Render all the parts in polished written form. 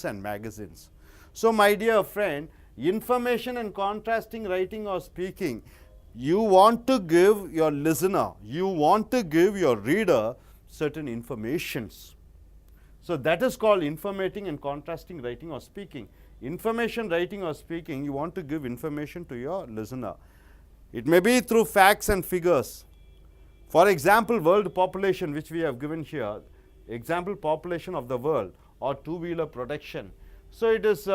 and magazines. So, my dear friend, information and contrasting writing or speaking, you want to give your listener, you want to give your reader certain informations. So, that is called informating and contrasting writing or speaking. Information writing or speaking, you want to give information to your listener. It may be through facts and figures. For example, world population, which we have given here, example population of the world, or two-wheeler production. So, it is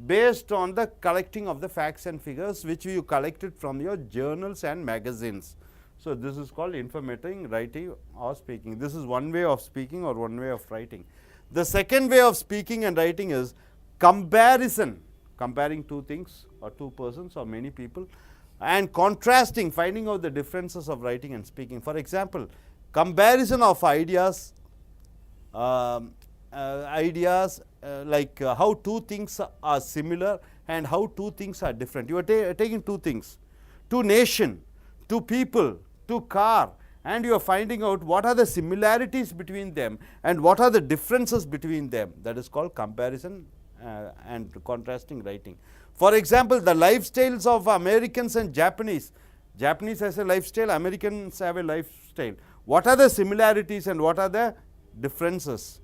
based on the collecting of the facts and figures which you collected from your journals and magazines. So, this is called informating, writing or speaking. This is one way of speaking or one way of writing. The second way of speaking and writing is comparison, comparing two things or two persons or many people, and contrasting, finding out the differences of writing and speaking. For example, comparison of ideas, like how two things are similar and how two things are different. You are taking two things, two nation, two people, two car, and you are finding out what are the similarities between them and what are the differences between them. That is called comparison and contrasting writing. For example, the lifestyles of Americans and Japanese. Japanese has a lifestyle, Americans have a lifestyle. What are the similarities and what are the differences?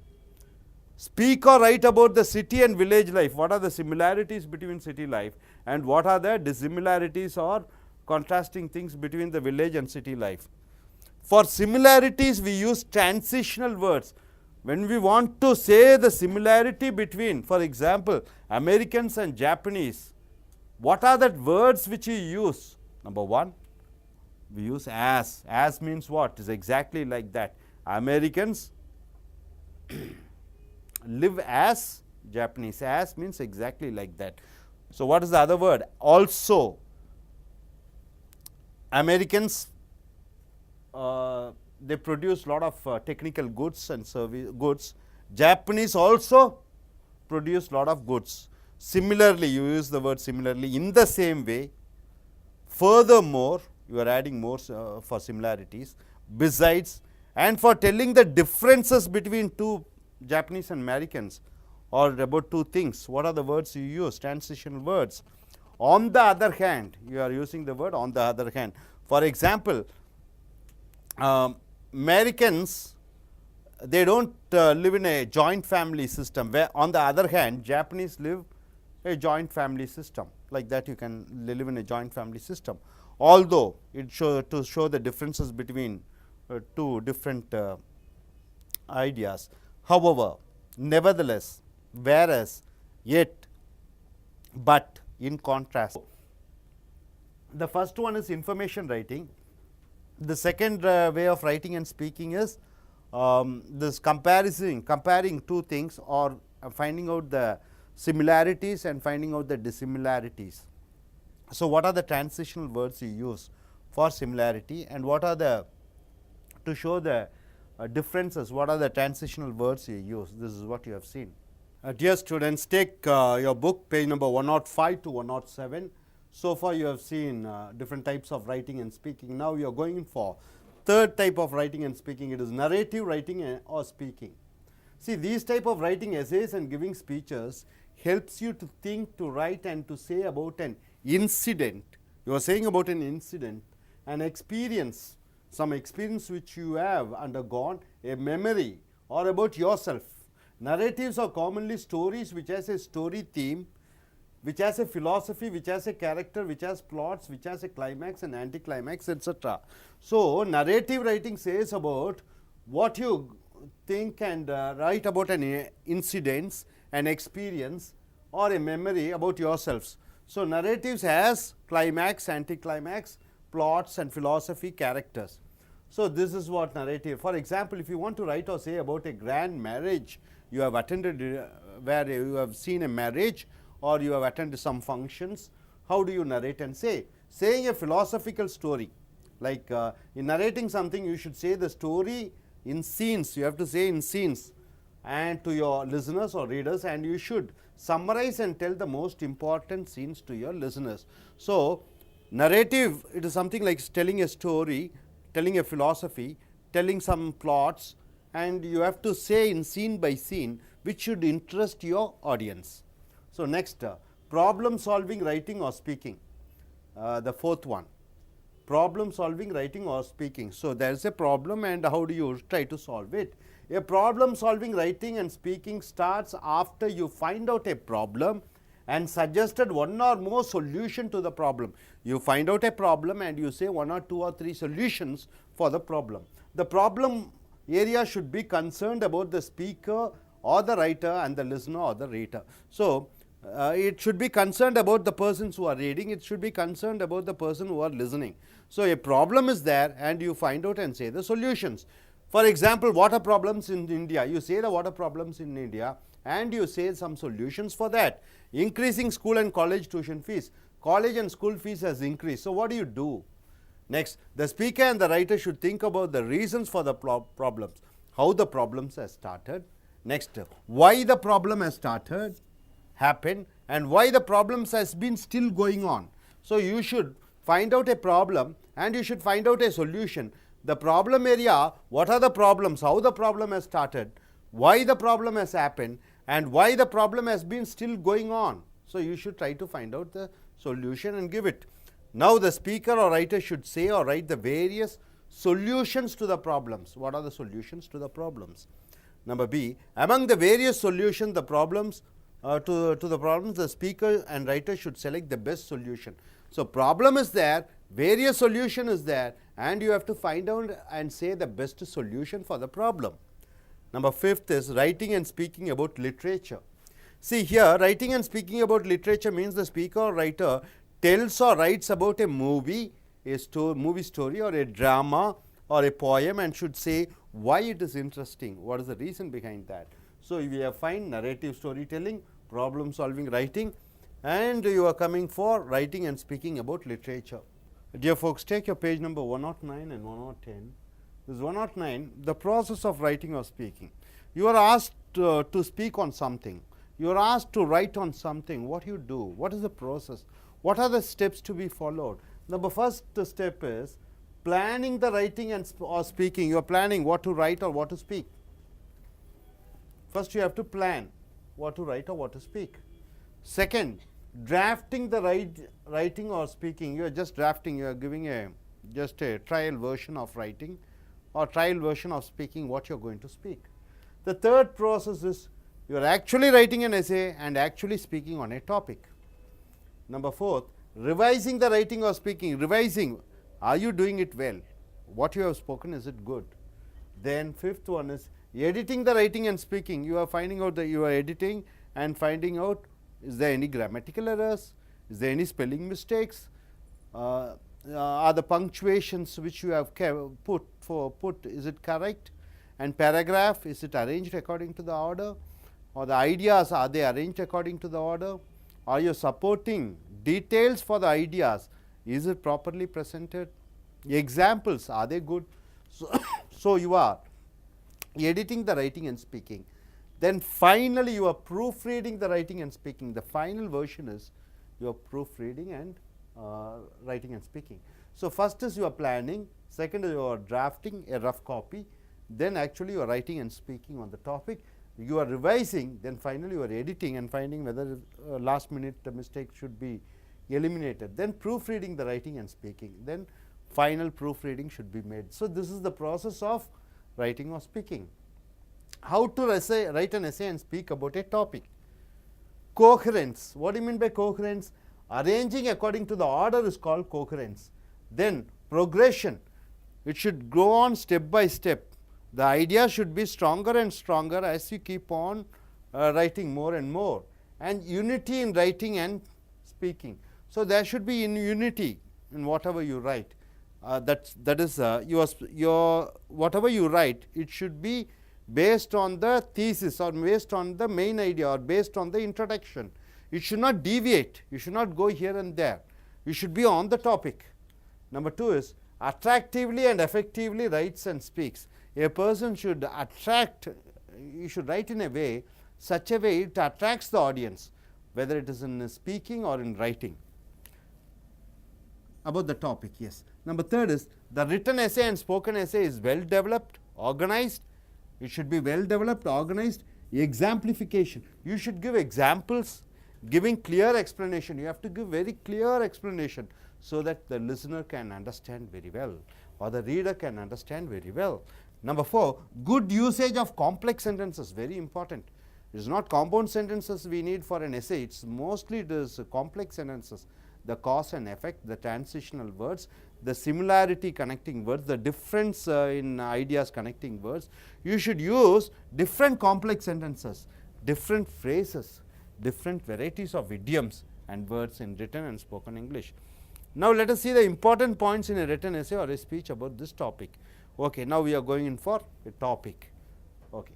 Speak or write about the city and village life. What are the similarities between city life and what are the dissimilarities or contrasting things between the village and city life? For similarities, we use transitional words. When we want to say the similarity between, for example, Americans and Japanese, what are the words which we use? Number one, we use as. As means what? It is exactly like that. Americans live as Japanese. As means exactly like that. So, what is the other word? Also. Americans, they produce lot of technical goods and service goods. Japanese also produce lot of goods. Similarly, you use the word similarly. In the same way, furthermore, you are adding more for similarities. Besides, and for telling the differences between two Japanese and Americans or about two things, what are the words you use? Transitional words. On the other hand, you are using the word on the other hand. For example, Americans, they don't live in a joint family system, where on the other hand Japanese live a joint family system. Like that, you can live in a joint family system, although it to show the differences between two different ideas. However, nevertheless, whereas, yet, but, in contrast. The first one is information writing. The second way of writing and speaking is this comparing two things or finding out the similarities and finding out the dissimilarities. So, what are the transitional words you use for similarity and what are the, to show the differences, what are the transitional words you use? This is what you have seen. Dear students, take your book, page number 105 to 107. So far you have seen different types of writing and speaking. Now you are going for third type of writing and speaking. It is narrative writing or speaking. See, these type of writing essays and giving speeches helps you to think, to write and to say about an incident. You are saying about an incident, an experience, some experience which you have undergone, a memory or about yourself. Narratives are commonly stories which has a story theme, which has a philosophy, which has a character, which has plots, which has a climax and anticlimax, etc. So, narrative writing says about what you think and write about an incident, an experience or a memory about yourselves. So, narratives has climax, anticlimax, plots and philosophy, characters. So, this is what narrative. For example, if you want to write or say about a grand marriage, you have attended where you have seen a marriage or you have attended some functions, how do you narrate and say? Saying a philosophical story, like in narrating something, you should say the story in scenes, you have to say in scenes and to your listeners or readers, and you should summarize and tell the most important scenes to your listeners. So, narrative, it is something like telling a story, telling a philosophy, telling some plots, and you have to say in scene by scene which should interest your audience. So, next problem solving writing or speaking, the fourth one, problem solving writing or speaking. So, there is a problem and how do you try to solve it? A problem solving writing and speaking starts after you find out a problem and suggested one or more solution to the problem. You find out a problem and you say 1 or 2 or 3 solutions for the problem. The problem area should be concerned about the speaker or the writer and the listener or the reader. So, it should be concerned about the persons who are reading, it should be concerned about the person who are listening. So, a problem is there and you find out and say the solutions. For example, water problems in India, you say the water problems in India and you say some solutions for that. Increasing school and college tuition fees, college and school fees has increased. So, what do you do? Next, the speaker and the writer should think about the reasons for the problems, how the problems have started. Next, why the problem has happened and why the problems has been still going on. So, you should find out a problem and you should find out a solution. The problem area, what are the problems, how the problem has started, why the problem has happened and why the problem has been still going on. So, you should try to find out the solution and give it. Now, the speaker or writer should say or write the various solutions to the problems. What are the solutions to the problems? Number B, among the various solutions the problems to the problems, the speaker and writer should select the best solution. So, problem is there, various solution is there and you have to find out and say the best solution for the problem. Number 5th is writing and speaking about literature. See here, writing and speaking about literature means the speaker or writer tells or writes about a movie, movie story or a drama or a poem and should say why it is interesting, what is the reason behind that. So, we have find narrative storytelling, problem solving writing and you are coming for writing and speaking about literature. Dear folks, take your page number 109 and 110. This is 109, the process of writing or speaking. You are asked to speak on something, you are asked to write on something, what you do, what is the process, what are the steps to be followed. The first step is planning the writing and or speaking. You are planning what to write or what to speak. First you have to plan what to write or what to speak. Second, drafting the writing or speaking. You are just drafting, you are giving just a trial version of writing or trial version of speaking what you are going to speak. The third process is you are actually writing an essay and actually speaking on a topic. Number 4th, revising the writing or speaking. Revising, are you doing it well? What you have spoken, is it good? Then 5th one is editing the writing and speaking. You are finding out that you are editing and finding out is there any grammatical errors, is there any spelling mistakes, are the punctuations which you have put is it correct, and paragraph, is it arranged according to the order, or the ideas, are they arranged according to the order, are you supporting details for the ideas, is it properly presented, examples, are they good. So, you are editing the writing and speaking. Then finally, you are proofreading the writing and speaking. The final version is you are proofreading and writing and speaking. So, first is you are planning, second is you are drafting a rough copy, then actually you are writing and speaking on the topic, you are revising, then finally you are editing and finding whether last minute the mistake should be eliminated, then proofreading the writing and speaking, then final proofreading should be made. So, this is the process of writing or speaking. How to write an essay and speak about a topic. Coherence. What do you mean by coherence? Arranging according to the order is called coherence. Then progression. It should go on step by step. The idea should be stronger and stronger as you keep on writing more and more. And unity in writing and speaking. So, there should be unity in whatever you write. That is your whatever you write, it should be based on the thesis or based on the main idea or based on the introduction. It should not deviate, you should not go here and there, you should be on the topic. Number 2 is attractively and effectively writes and speaks. A person should attract, you should write in a way, such a way it attracts the audience, whether it is in speaking or in writing. About the topic, yes. Number 3 is the written essay and spoken essay is well developed, organized. It should be well developed, organized, Exemplification. You should give examples, giving clear explanation. You have to give very clear explanation so that the listener can understand very well or the reader can understand very well. Number 4, good usage of complex sentences, very important. It is not compound sentences we need for an essay, it's mostly it is complex sentences. The cause and effect, the transitional words, the similarity connecting words, the difference in ideas connecting words. You should use different complex sentences, different phrases, different varieties of idioms and words in written and spoken English. Now let us see the important points in a written essay or a speech about this topic. Okay, now we are going in for a topic. Okay.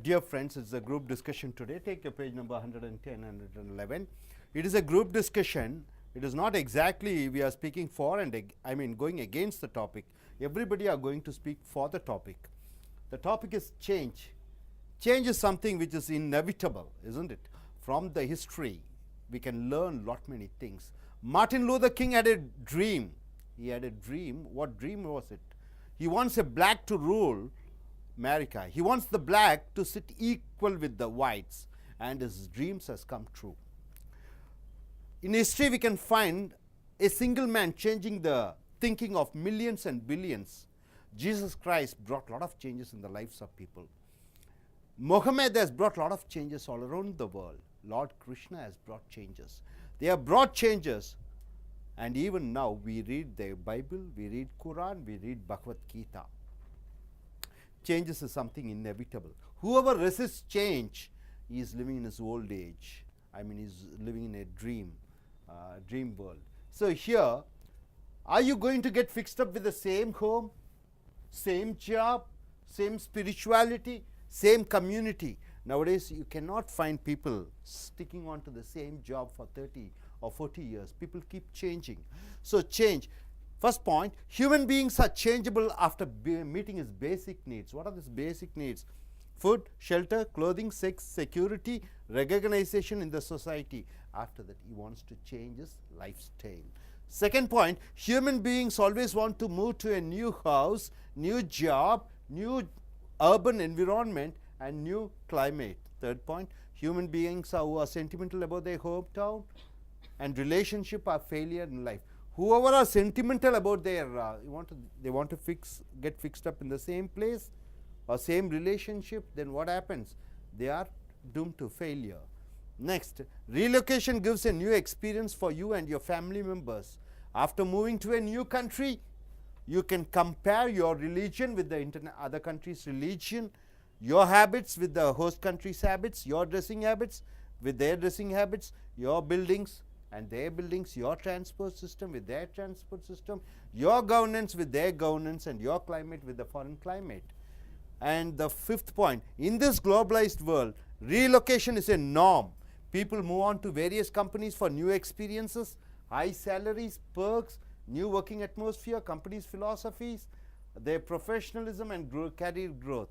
Dear friends, it's a group discussion today. Take your page number 110 and 111. It is a group discussion. It is not exactly we are speaking for and going against the topic. Everybody are going to speak for the topic. The topic is change. Change is something which is inevitable, isn't it? From the history, we can learn lot many things. Martin Luther King had a dream. He had a dream. What dream was it? He wants a black to rule America. He wants the black to sit equal with the whites, and his dreams has come true. In history, we can find a single man changing the thinking of millions and billions. Jesus Christ brought a lot of changes in the lives of people. Muhammad has brought a lot of changes all around the world. Lord Krishna has brought changes. They have brought changes, and even now we read the Bible, we read Quran, we read Bhagavad Gita. Changes is something inevitable. Whoever resists change is living in his old age. He's living in a dream world. So here, are you going to get fixed up with the same home, same job, same spirituality, same community? Nowadays, you cannot find people sticking on to the same job for 30 or 40 years. People keep changing. So change. First point, human beings are changeable after meeting his basic needs. What are these basic needs? Food, shelter, clothing, sex, security, recognition in the society. After that, he wants to change his lifestyle. Second point, human beings always want to move to a new house, new job, new urban environment, and new climate. Third point, human beings who are sentimental about their hometown and relationship are failure in life. Whoever are sentimental about their, they want to get fixed up in the same place or same relationship, then what happens? They are doomed to failure. Next, relocation gives a new experience for you and your family members. After moving to a new country, you can compare your religion with the other country's religion, your habits with the host country's habits, your dressing habits with their dressing habits, your buildings and their buildings, your transport system with their transport system, your governance with their governance, and your climate with the foreign climate. And the fifth point, in this globalized world, relocation is a norm. People move on to various companies for new experiences, high salaries, perks, new working atmosphere, companies' philosophies, their professionalism and career growth.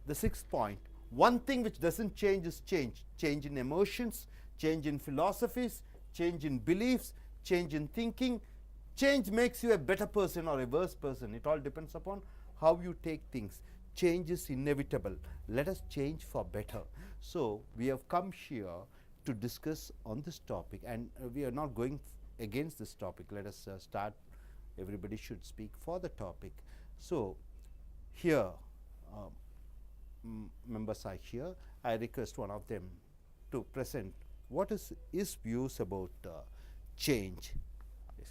The sixth point, one thing which doesn't change is change. Change in emotions, change in philosophies, change in beliefs, change in thinking. Change makes you a better person or a worse person. It all depends upon how you take things. Change is inevitable. Let us change for better. So we have come here to discuss on this topic, and we are not going against this topic. Let us start. Everybody should speak for the topic. So here, members are here. I request one of them to present what is his views about change. Yes.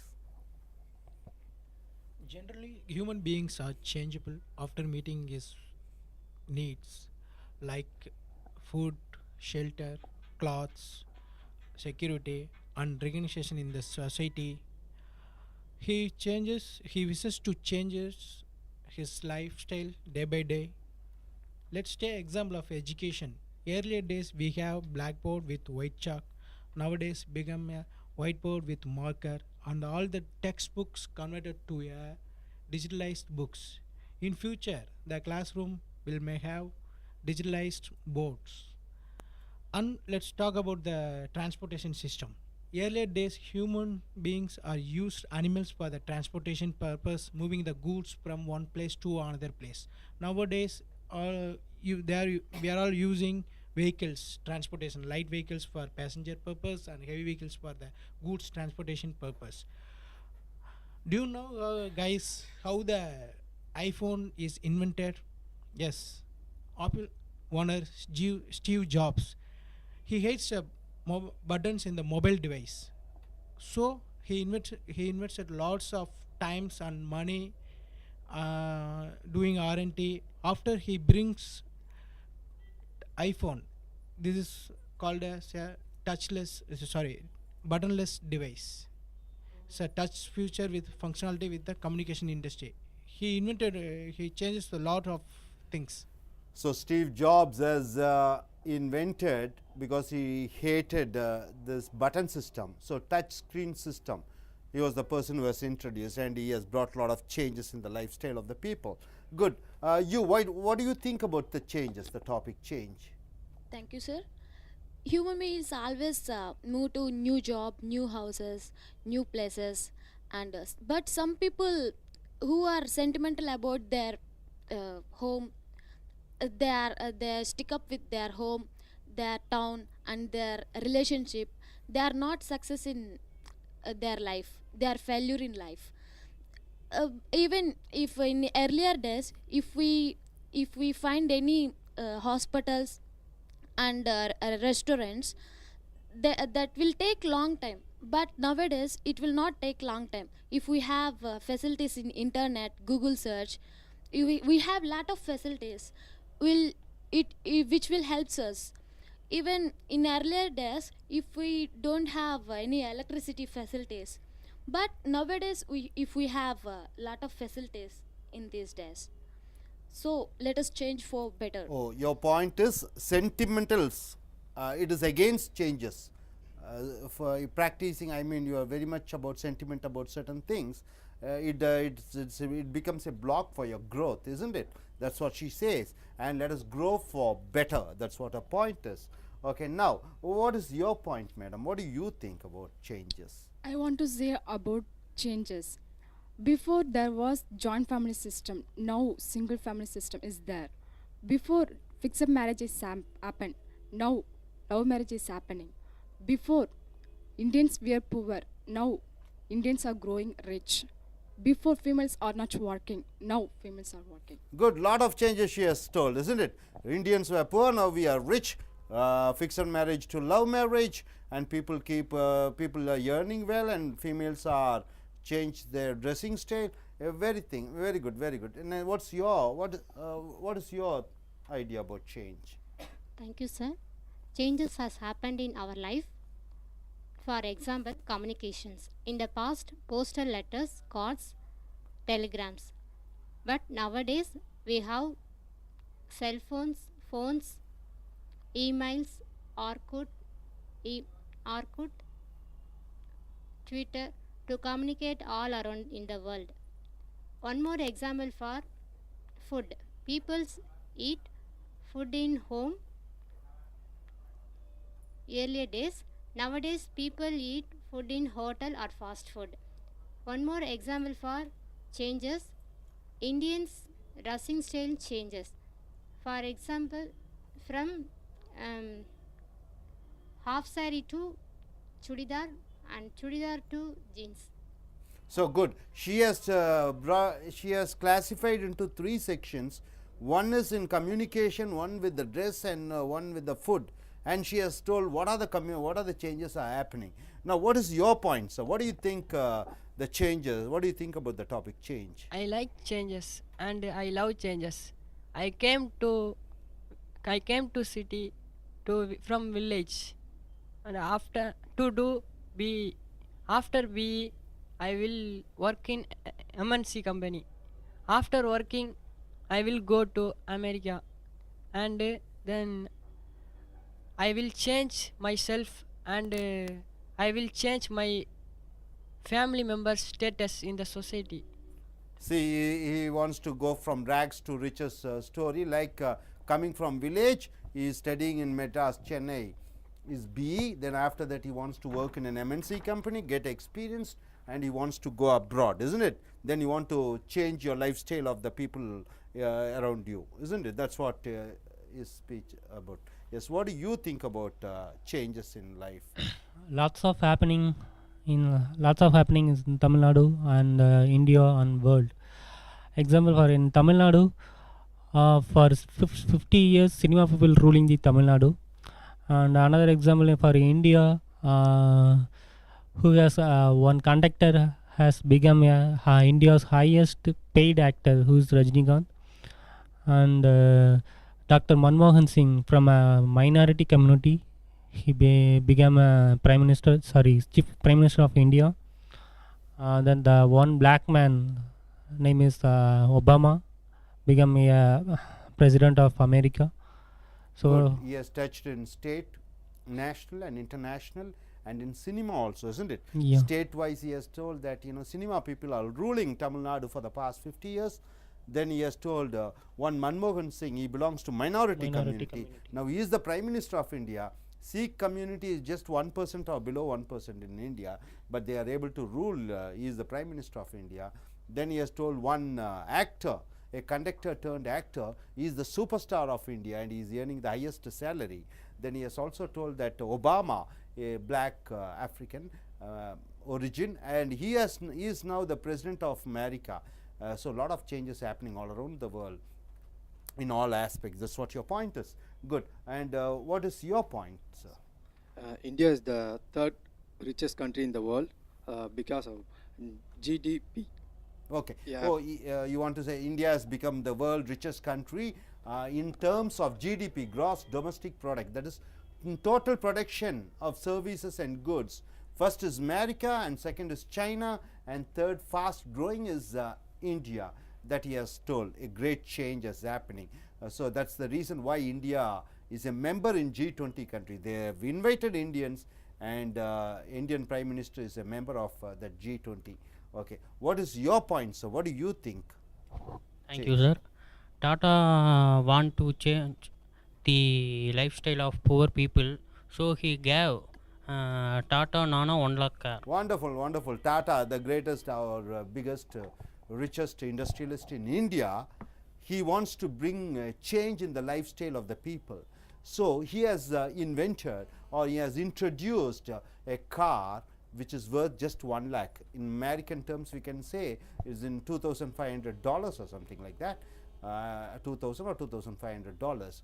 Generally, human beings are changeable after meeting his needs like food, shelter, clothes, security, and recognition in the society. He wishes to change his lifestyle day by day. Let's take example of education. Earlier days we have blackboard with white chalk. Nowadays become a whiteboard with marker, and all the textbooks converted to a digitalized books. In future, the classroom may have digitalized boards. And let's talk about the transportation system. Earlier days, human beings are used animals for the transportation purpose, moving the goods from one place to another place. Nowadays, we are all using vehicles transportation, light vehicles for passenger purpose and heavy vehicles for the goods transportation purpose. Do you know, guys, how the iPhone is invented? Yes, Apple owner Steve Jobs, he hates buttons in the mobile device. So he invested lots of times and money doing R&D. After he brings iPhone, this is called as a buttonless device. It's a touch feature with functionality with the communication industry. He changes a lot of things. So Steve Jobs has invented, because he hated this button system, so touch screen system. He was the person who has introduced, and he has brought a lot of changes in the lifestyle of the people. Good. What do you think about the changes, the topic change? Thank you, sir. Human beings always move to new job, new houses, new places, and but some people who are sentimental about their home, they stick up with their home, their town, and their relationship. They are not success in their life. They are failure in life. Even if in earlier days, if we find any hospitals and restaurants, that will take long time, but nowadays it will not take long time. If we have facilities in internet, Google search, we have lot of facilities will which will helps us. Even in earlier days, if we don't have any electricity facilities, but nowadays if we have a lot of facilities in these days, so let us change for better. Oh, your point is sentimentals. It is against changes. For practicing, I mean, you are very much about sentiment about certain things. It becomes a block for your growth, isn't it? That's what she says. And let us grow for better. That's what her point is. Okay, now, what is your point, madam? What do you think about changes? I want to say about changes. Before there was joint family system, now single family system is there. Before fixed marriage is happened, now love marriage is happening. Before Indians were poor, now Indians are growing rich. Before females are not working, now females are working. Good, lot of changes she has told, isn't it? Indians were poor, now we are rich. Fixed marriage to love marriage, and people are earning well, and females are changed their dressing style. Very good, very good. And what is your idea about change? Thank you, sir. Changes has happened in our life. For example, communications. In the past, postal letters, cards, telegrams. But nowadays, we have cell phones, emails, Orkut, Twitter, to communicate all around in the world. One more example for food. People eat food in home earlier days. Nowadays, people eat food in hotel or fast food. One more example for changes. Indians' dressing style changes. For example, from half saree to chudidar and chudidar to jeans. So good. She has classified into 3 sections. One is in communication, one with the dress, and one with the food. And she has told what are the changes are happening. Now, what is your point, sir? What do you think the changes? What do you think about the topic change? I like changes and I love changes. I came to city from village, and after I will work in MNC company. After working, I will go to America, and then I will change myself, and I will change my family members' status in the society. See, he wants to go from rags to riches story, like coming from village. He is studying in Madras, Chennai, is BE. Then after that, he wants to work in an MNC company, get experience, and he wants to go abroad, isn't it? Then you want to change your lifestyle of the people around you, isn't it? That's what his speech about. Yes, what do you think about changes in life? Lots of happening is in Tamil Nadu and India and world. Example for in Tamil Nadu, for 50 years cinema people ruling the Tamil Nadu, and another example for India, who has one conductor has become India's highest paid actor, who is Rajnikant, and Dr. Manmohan Singh from a minority community, he became a chief prime minister of India. Then the one black man name is Obama become a president of America. So Good. He has touched in state, national and international, and in cinema also, isn't it? Yeah. State-wise, he has told that cinema people are ruling Tamil Nadu for the past 50 years. Then he has told one Manmohan Singh, he belongs to minority community. Now he is the Prime Minister of India. Sikh community is just 1% or below 1% in India, but they are able to rule. He is the Prime Minister of India. Then he has told one actor, a conductor turned actor, he is the superstar of India and he is earning the highest salary. Then he has also told that Obama, a black African origin, and he is now the President of America. So a lot of changes happening all around the world in all aspects. That's what your point is. Good. And what is your point, sir? India is the third richest country in the world because of GDP. Okay. Yeah. Oh, you want to say India has become the world richest country in terms of GDP, gross domestic product, that is total production of services and goods. First is America, and second is China, and third fast growing is India. That he has told. A great change is happening. So that's the reason why India is a member in G20 country. They have invited Indians, and Indian Prime Minister is a member of that G20. Okay, what is your point, sir? What do you think? Thank you, sir. Tata want to change the lifestyle of poor people, so he gave Tata Nano 1 lakh car. Wonderful, wonderful. Tata, the greatest or biggest, richest industrialist in India, he wants to bring a change in the lifestyle of the people. So he has invented, or he has introduced a car which is worth just 1 lakh. In American terms, we can say is in $2,500 or something like that, $2,000 or $2,500.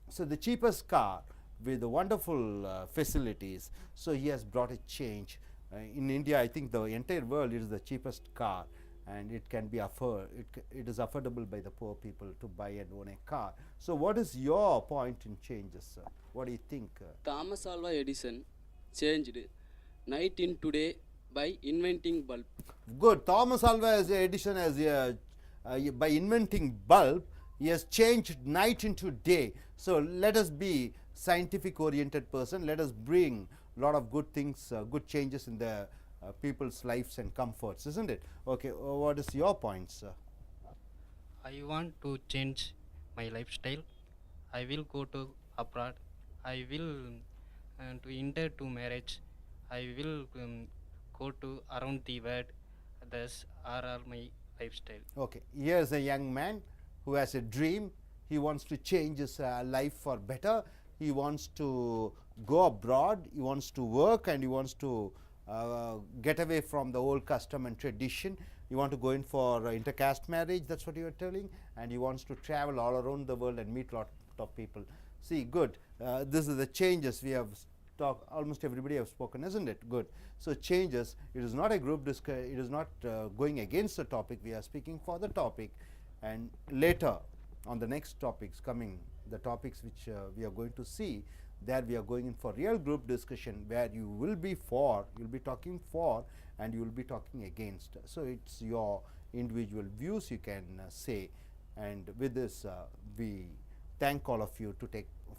So the cheapest car with wonderful facilities. So he has brought a change. In India, I think the entire world is the cheapest car, and it can be it is affordable by the poor people to buy and own a car. So what is your point in changes, sir? What do you think? Thomas Alva Edison changed night in today by inventing bulb. Good. Thomas Alva Edison has by inventing bulb, he has changed night into day. So let us be scientific oriented person. Let us bring a lot of good things, good changes in the people's lives and comforts, isn't it? Okay, what is your point, sir? I want to change my lifestyle. I will go to abroad. I will to enter to marriage. I will go to around the world. Thus are all my lifestyle. Okay, here's a young man who has a dream. He wants to change his life for better. He wants to go abroad. He wants to work, and he wants to get away from the old custom and tradition. You want to go in for intercaste marriage, that's what you are telling, and he wants to travel all around the world and meet lot of people. See, good. This is the changes we have talked. Almost everybody have spoken, isn't it? Good. So changes. It is not a group discussion. It is not going against the topic. We are speaking for the topic, and later on the next topics coming, the topics which we are going to see, there we are going in for real group discussion, where you will be for, you will be talking for, and you will be talking against. So it's your individual views you can say. And with this, we thank all of you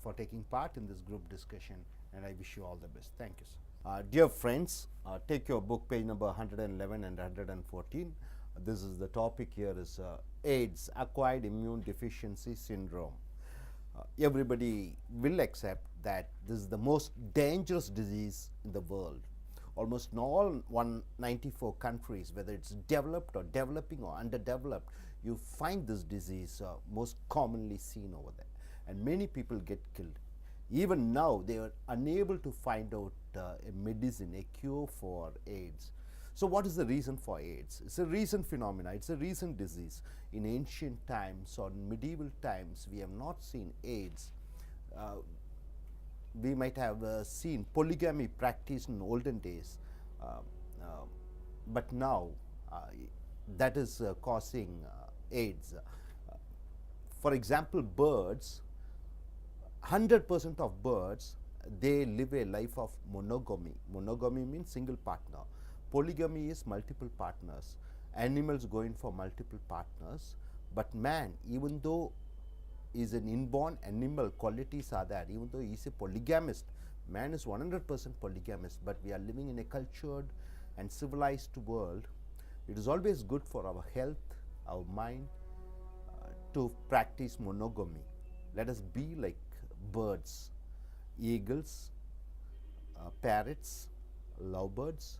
for taking part in this group discussion, and I wish you all the best. Thank you, sir. Dear friends, take your book, page number 111 and 114. This is the topic here is AIDS, Acquired Immune Deficiency Syndrome. Everybody will accept that this is the most dangerous disease in the world. Almost in all 194 countries, whether it's developed or developing or underdeveloped, you find this disease most commonly seen over there. and many people get killed. Even now, they are unable to find out a medicine, a cure for AIDS. So what is the reason for AIDS? It's a recent phenomena, it's a recent disease. In ancient times or medieval times, we have not seen AIDS. We might have seen polygamy practiced in olden days, but now that is causing AIDS. For example, birds, 100% of birds, they live a life of monogamy. Monogamy means single partner. Polygamy is multiple partners. Animals going for multiple partners, but man, even though is an inborn animal qualities are there, even though he is a polygamist, man is 100% polygamist, but we are living in a cultured and civilized world. It is always good for our health, our mind, to practice monogamy. Let us be like birds, eagles, parrots, lovebirds.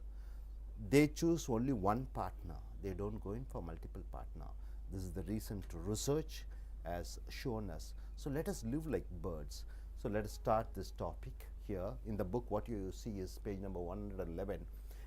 They choose only one partner. They don't go in for multiple partner. This is the recent research has shown us. So let us live like birds. So let us start this topic here. In the book, what you see is page number 111.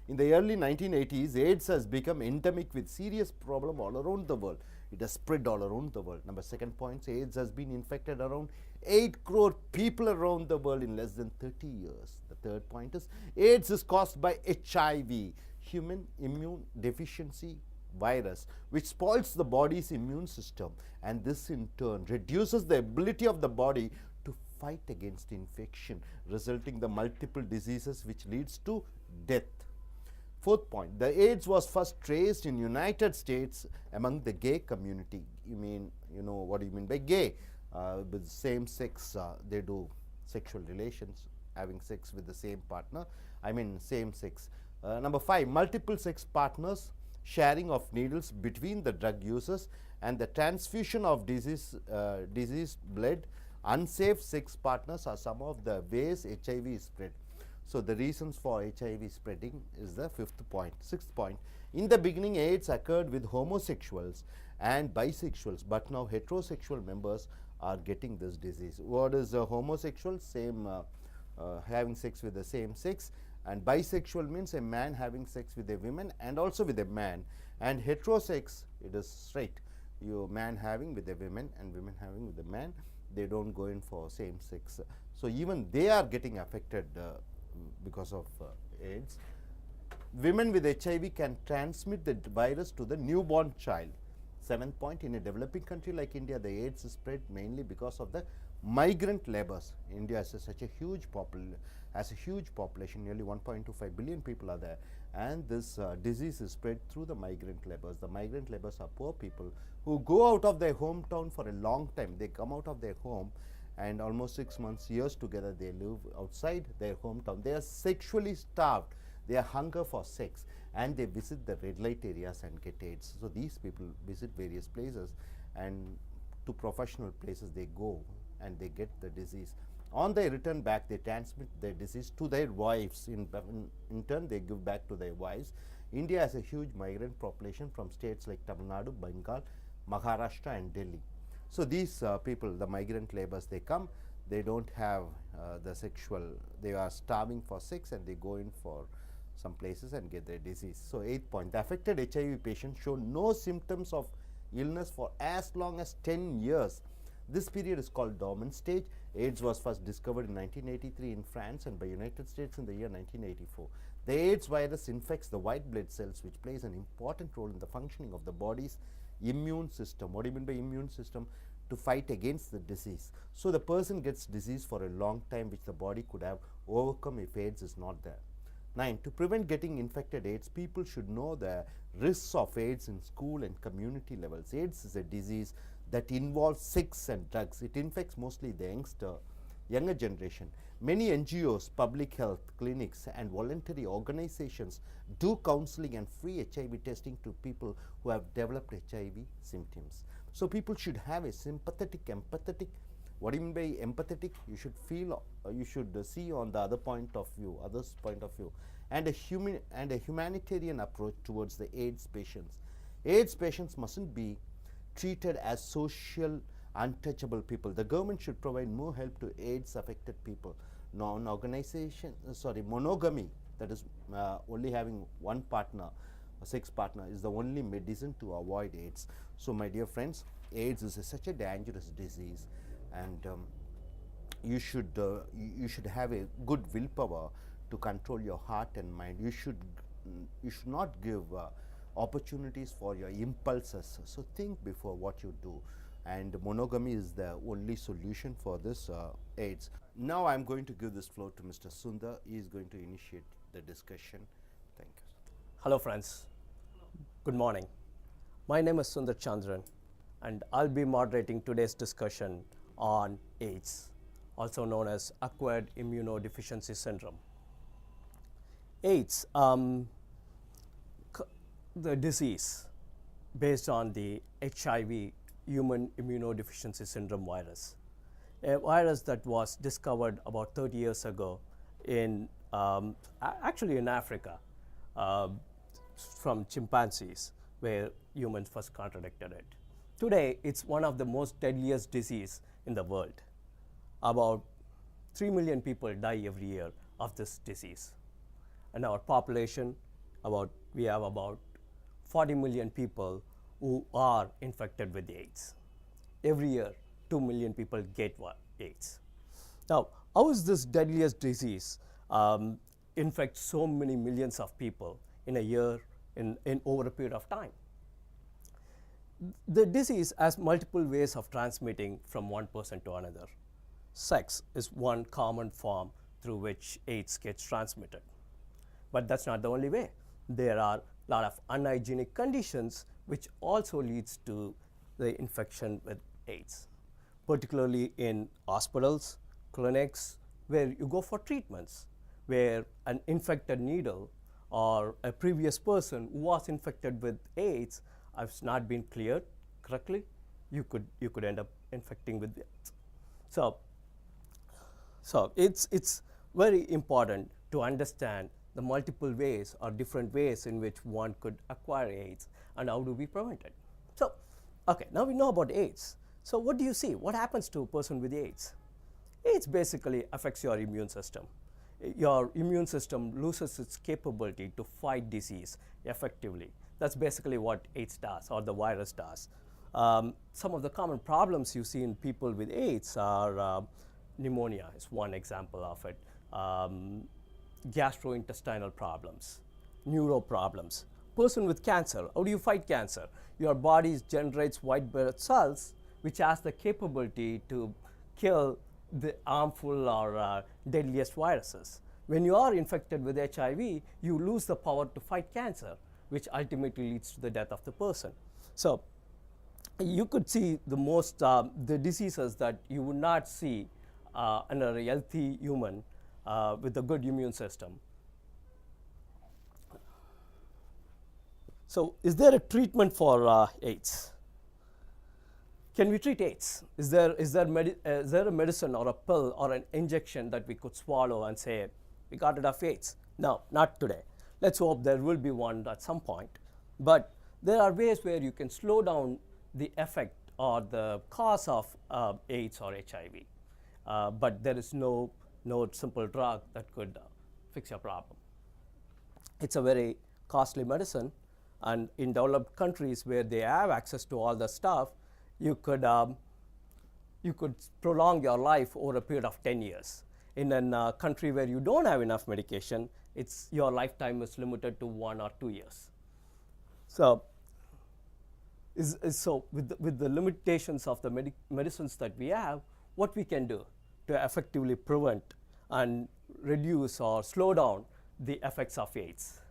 In the early 1980s, AIDS has become endemic with serious problem all around the world. It has spread all around the world. Number second point, AIDS has been infected around 8 crore people around the world in less than 30 years. The third point is AIDS is caused by HIV, human immune deficiency virus, which spoils the body's immune system, and this in turn reduces the ability of the body to fight against infection, resulting the multiple diseases which leads to death. Fourth point, the AIDS was first traced in United States among the gay community. You know what do you mean by gay? With same sex, they do sexual relations, having sex with the same partner, same sex. Number 5, multiple sex partners, sharing of needles between the drug users, and the transfusion of diseased blood. Unsafe sex partners are some of the ways HIV is spread. So the reasons for HIV spreading is the fifth point. Sixth point, in the beginning AIDS occurred with homosexuals and bisexuals, but now heterosexual members are getting this disease. What is a homosexual? Having sex with the same sex, and bisexual means a man having sex with a woman and also with a man, and heterosex, it is straight, man having with a woman and women having with a man. They don't go in for same sex, so even they are getting affected because of AIDS. Women with HIV can transmit the virus to the newborn child. Seventh point, in a developing country like India, the AIDS is spread mainly because of the migrant laborers. India has such a huge population, nearly 1.25 billion people are there, and this disease is spread through the migrant laborers. The migrant laborers are poor people who go out of their hometown for a long time. They come out of their home and almost 6 months, years together, they live outside their hometown. They are sexually starved, they are hunger for sex, and they visit the red light areas and get AIDS. So these people visit various places, and to professional places they go and they get the disease. On their return back, they transmit their disease to their wives. In turn, they give back to their wives. India has a huge migrant population from states like Tamil Nadu, Bengal, Maharashtra and Delhi. So these people, the migrant laborers, they come, they don't have they are starving for sex, and they go in for some places and get their disease. So eighth point, the affected HIV patients show no symptoms of illness for as long as 10 years. This period is called dormant stage. AIDS was first discovered in 1983 in France and by United States in the year 1984. The AIDS virus infects the white blood cells, which plays an important role in the functioning of the body's immune system. What do you mean by immune system? To fight against the disease. So the person gets disease for a long time, which the body could have overcome if AIDS is not there. 9, to prevent getting infected AIDS, people should know the risks of AIDS in school and community levels. AIDS is a disease that involves sex and drugs. It infects mostly the younger generation. Many NGOs, public health clinics and voluntary organizations do counseling and free HIV testing to people who have developed HIV symptoms. So people should have a sympathetic, empathetic. What do you mean by empathetic? You should feel, you should see on the other's point of view, and a humanitarian approach towards the AIDS patients. AIDS patients mustn't be treated as social untouchable people. The government should provide more help to AIDS affected people. Monogamy, that is only having one partner, a sex partner, is the only medicine to avoid AIDS. So my dear friends, AIDS is such a dangerous disease, and you should have a good willpower to control your heart and mind. You should not give opportunities for your impulses. So think before what you do, and monogamy is the only solution for this AIDS. Now I am going to give this floor to Mr. Sundar. He is going to initiate the discussion. Thank you. Hello friends, good morning. My name is Sundar Chandran, and I'll be moderating today's discussion on AIDS, also known as acquired immunodeficiency syndrome. AIDS, the disease based on the HIV, human immunodeficiency syndrome virus, a virus that was discovered about 30 years ago in actually in Africa, from chimpanzees, where humans first contracted it. Today, it's one of the most deadliest disease in the world. About 3 million people die every year of this disease. And our population, we have about 40 million people who are infected with AIDS. Every year, 2 million people get AIDS. Now, how is this deadliest disease infect so many millions of people in a year, in over a period of time? The disease has multiple ways of transmitting from one person to another. Sex is one common form through which AIDS gets transmitted. But that's not the only way. There are a lot of unhygienic conditions which also leads to the infection with AIDS, particularly in hospitals, clinics, where you go for treatments, where an infected needle or a previous person who was infected with AIDS has not been cleared correctly, you could end up infecting with AIDS. So it's very important to understand the multiple ways or different ways in which one could acquire AIDS and how do we prevent it. So, okay, now we know about AIDS. So what do you see? What happens to a person with AIDS? AIDS basically affects your immune system. Your immune system loses its capability to fight disease effectively. That's basically what AIDS does, or the virus does. Some of the common problems you see in people with AIDS are pneumonia is one example of it, gastrointestinal problems, neuro problems. Person with cancer, how do you fight cancer? Your body generates white blood cells which has the capability to kill the harmful or deadliest viruses. When you are infected with HIV, you lose the power to fight cancer, which ultimately leads to the death of the person. So you could see the diseases that you would not see in a healthy human with a good immune system. So is there a treatment for AIDS? Can we treat AIDS? Is there a medicine or a pill or an injection that we could swallow and say, we got rid of AIDS? No, not today. Let's hope there will be one at some point. But there are ways where you can slow down the effect or the cause of AIDS or HIV. But there is no simple drug that could fix your problem. It's a very costly medicine, and in developed countries where they have access to all the stuff, you could prolong your life over a period of 10 years. In a country where you don't have enough medication, your lifetime is limited to 1 or 2 years. So, with the limitations of the medicines that we have, what we can do to effectively prevent and reduce or slow down the effects of AIDS?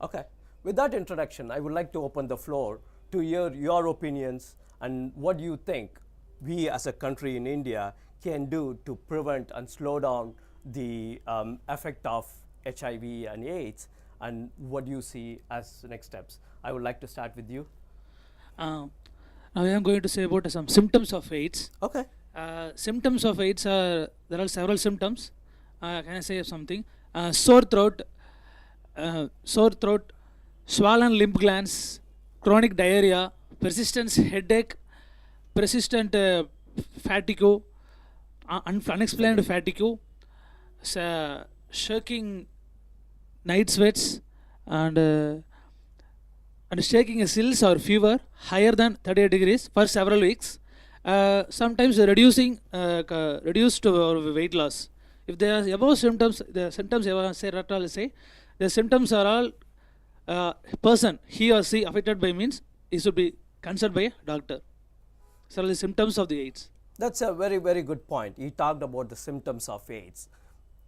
Okay. With that introduction, I would like to open the floor to hear your opinions and what do you think we as a country in India can do to prevent and slow down the effect of HIV and AIDS, and what do you see as the next steps? I would like to start with you. Now I am going to say about some symptoms of AIDS. Okay. Symptoms of AIDS there are several symptoms. Can I say something? Sore throat, swollen lymph glands, chronic diarrhea, persistent headache, persistent fatigue, unexplained fatigue, shaking night sweats, and shaking a chills or fever higher than 38 degrees for several weeks. Sometimes reduced or weight loss. If there are above symptoms, the symptoms say the symptoms are all person he or she affected by means he should be consulted by a doctor. So the symptoms of the AIDS. That's a very, very good point. You talked about the symptoms of AIDS.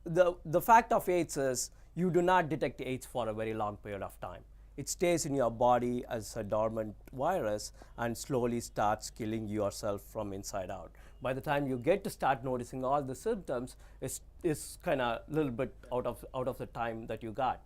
The fact of AIDS is you do not detect AIDS for a very long period of time. It stays in your body as a dormant virus and slowly starts killing yourself from inside out. By the time you get to start noticing all the symptoms, it's kind of a little bit out of the time that you got.